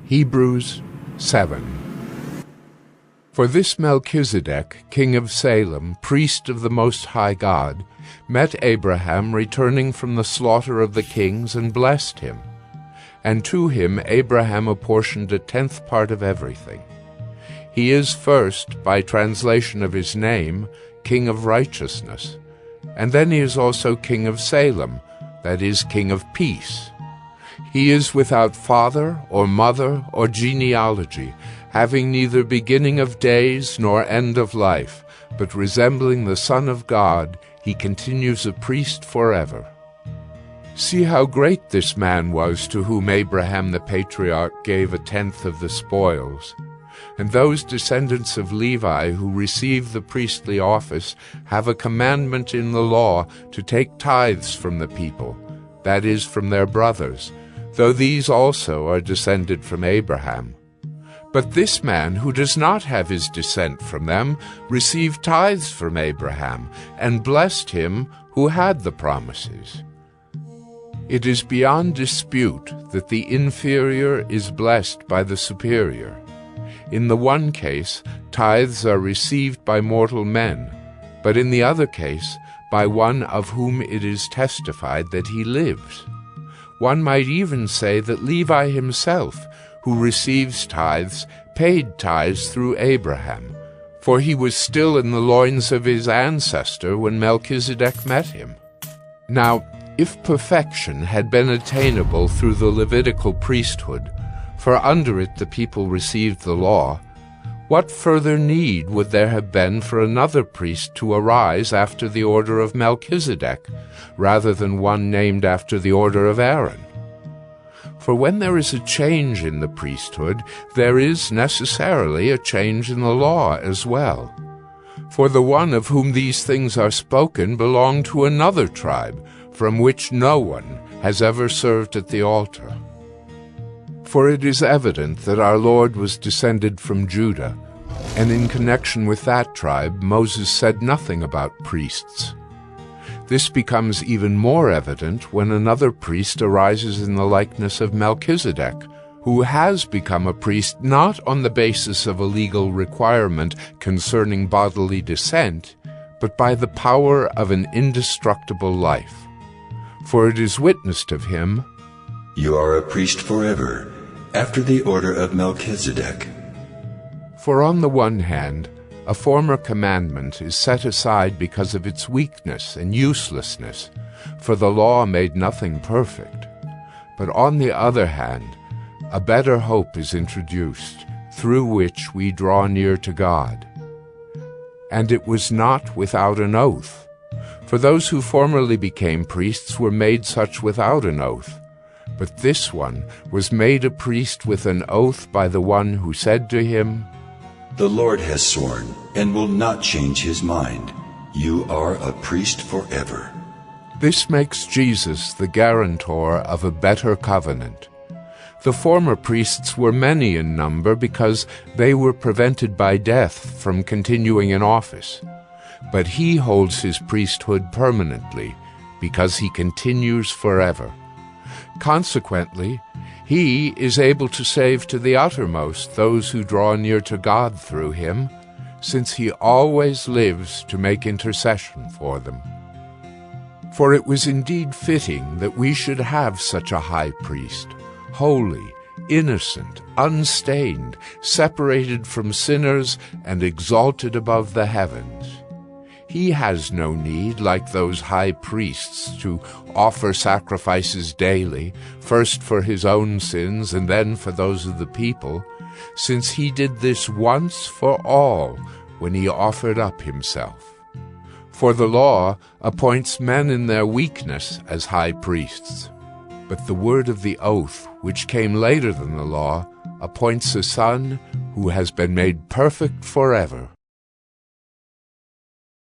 Hebrews 7. For this Melchizedek, king of Salem, priest of the Most High God, met Abraham returning from the slaughter of the kings and blessed him. And to him Abraham apportioned a tenth part of everything. He is first, by translation of his name, King of Righteousness, and then he is also King of Salem, that is, King of Peace. He is without father or mother or genealogy, having neither beginning of days nor end of life, but resembling the Son of God, he continues a priest forever. See how great this man was to whom Abraham the patriarch gave a tenth of the spoils. And those descendants of Levi who receive the priestly office have a commandment in the law to take tithes from the people, that is, from their brothers, though these also are descended from Abraham. But this man, who does not have his descent from them, received tithes from Abraham, and blessed him who had the promises. It is beyond dispute that the inferior is blessed by the superior. In the one case, tithes are received by mortal men, but in the other case, by one of whom it is testified that he lives. One might even say that Levi himself, who receives tithes, paid tithes through Abraham, for he was still in the loins of his ancestor when Melchizedek met him. Now, if perfection had been attainable through the Levitical priesthood, for under it the people received the law, what further need would there have been for another priest to arise after the order of Melchizedek, rather than one named after the order of Aaron? For when there is a change in the priesthood, there is necessarily a change in the law as well. For the one of whom these things are spoken belonged to another tribe, from which no one has ever served at the altar. For it is evident that our Lord was descended from Judah, and in connection with that tribe Moses said nothing about priests. This becomes even more evident when another priest arises in the likeness of Melchizedek, who has become a priest not on the basis of a legal requirement concerning bodily descent, but by the power of an indestructible life. For it is witnessed of him, "You are a priest forever, after the order of Melchizedek." For on the one hand, a former commandment is set aside because of its weakness and uselessness, for the law made nothing perfect. But on the other hand, a better hope is introduced, through which we draw near to God. And it was not without an oath, for those who formerly became priests were made such without an oath. But this one was made a priest with an oath by the one who said to him, "The Lord has sworn and will not change his mind. You are a priest forever." This makes Jesus the guarantor of a better covenant. The former priests were many in number because they were prevented by death from continuing in office. But he holds his priesthood permanently because he continues forever. Consequently, he is able to save to the uttermost those who draw near to God through him, since he always lives to make intercession for them. For it was indeed fitting that we should have such a high priest, holy, innocent, unstained, separated from sinners, and exalted above the heavens. He has no need, like those high priests, to offer sacrifices daily, first for his own sins and then for those of the people, since he did this once for all when he offered up himself. For the law appoints men in their weakness as high priests, but the word of the oath, which came later than the law, appoints a son who has been made perfect forever.